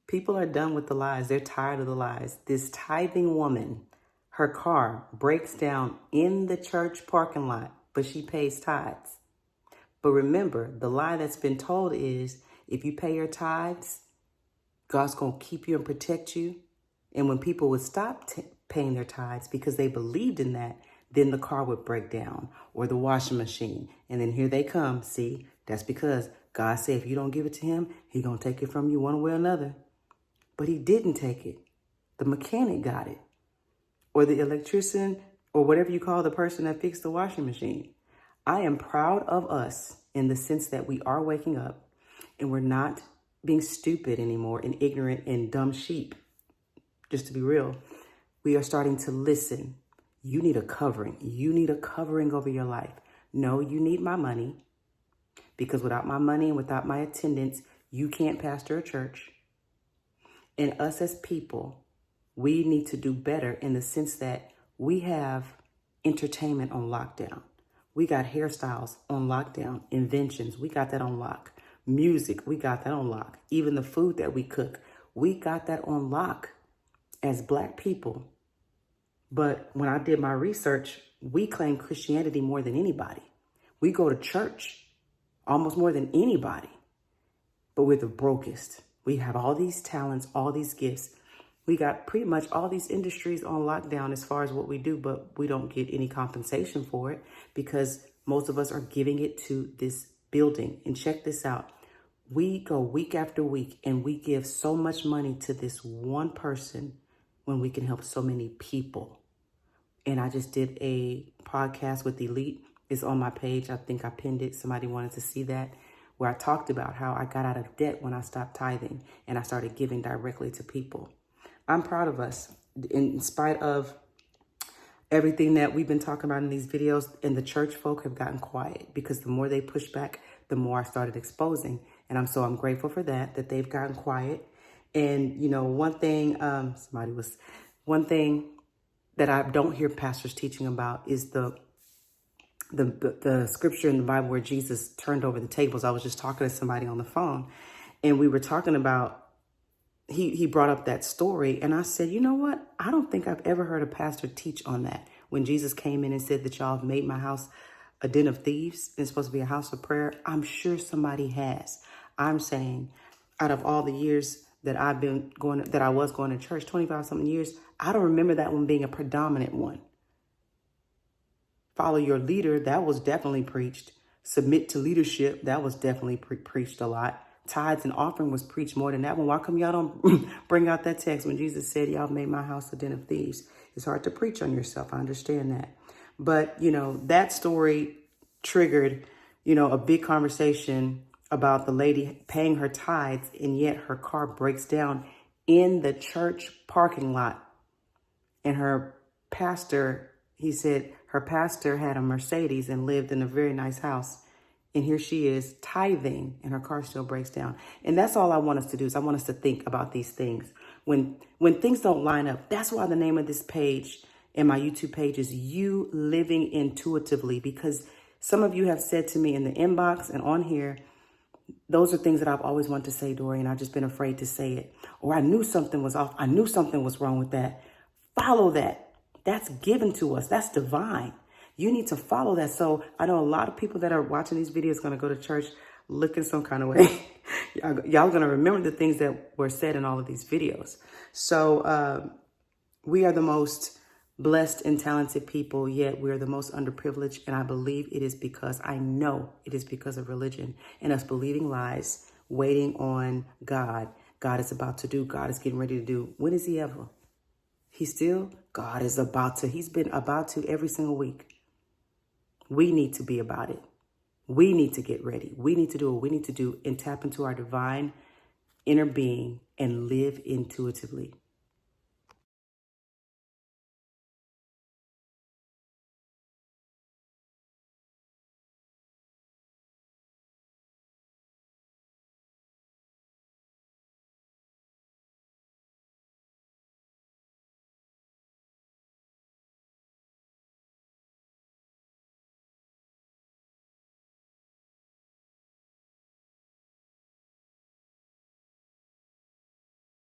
People are done with the lies. They're tired of the lies. This tithing woman, her car breaks down in the church parking lot, but she pays tithes. But remember, the lie that's been told is if you pay your tithes, God's going to keep you and protect you. And when people would stop paying their tithes because they believed in that, then the car would break down or the washing machine. And then here they come. See, that's because God said if you don't give it to him, he's going to take it from you one way or another. But he didn't take it. The mechanic got it. Or the electrician, or whatever you call the person that fixed the washing machine. I am proud of us in the sense that we are waking up and we're not being stupid anymore and ignorant and dumb sheep. Just to be real, we are starting to listen. You need a covering. You need a covering over your life. No, you need my money, because without my money and without my attendance, you can't pastor a church. And us as people, we need to do better in the sense that we have entertainment on lockdown. We got hairstyles on lockdown, inventions, we got that on lock. Music, we got that on lock. Even the food that we cook, we got that on lock as Black people. But when I did my research, we claim Christianity more than anybody. We go to church almost more than anybody, but we're the brokest. We have all these talents, all these gifts. We got pretty much all these industries on lockdown as far as what we do, but we don't get any compensation for it because most of us are giving it to this building. And check this out. We go week after week and we give so much money to this one person when we can help so many people. And I just did a podcast with Elite. It's on my page. I think I pinned it. Somebody wanted to see that, where I talked about how I got out of debt when I stopped tithing and I started giving directly to people. I'm proud of us in spite of everything that we've been talking about in these videos, and the church folk have gotten quiet because the more they push back, the more I started exposing. And I'm grateful for that they've gotten quiet. And, you know, one thing that I don't hear pastors teaching about is the scripture in the Bible where Jesus turned over the tables. I was just talking to somebody on the phone and we were talking about, he brought up that story. And I said, you know what? I don't think I've ever heard a pastor teach on that. When Jesus came in and said that y'all have made my house a den of thieves, and it's supposed to be a house of prayer. I'm sure somebody has. I'm saying out of all the years that I was going to church, 25 something years, I don't remember that one being a predominant one. Follow your leader, that was definitely preached. Submit to leadership, that was definitely preached a lot. Tithes and offering was preached more than that one. Why come y'all don't bring out that text when Jesus said, y'all made my house a den of thieves? It's hard to preach on yourself. I understand that. But, you know, that story triggered, you know, a big conversation about the lady paying her tithes, and yet her car breaks down in the church parking lot. And her pastor, he said her pastor had a Mercedes and lived in a very nice house. And here she is tithing and her car still breaks down. And that's all I want us to do is I want us to think about these things. When things don't line up, that's why the name of this page and my YouTube page is You Living Intuitively, because some of you have said to me in the inbox and on here, those are things that I've always wanted to say, Dory, and I've just been afraid to say it. Or I knew something was off. I knew something was wrong with that. Follow that. That's given to us. That's divine. You need to follow that. So I know a lot of people that are watching these videos going to go to church looking some kind of way. Y'all going to remember the things that were said in all of these videos. So we are the most blessed and talented people, yet we're the most underprivileged. And I believe it is because, I know it is because of religion and us believing lies, waiting on God. God is about to do, God is getting ready to do. When is he ever? God is about to, he's been about to every single week. We need to be about it. We need to get ready. We need to do what we need to do and tap into our divine inner being and live intuitively.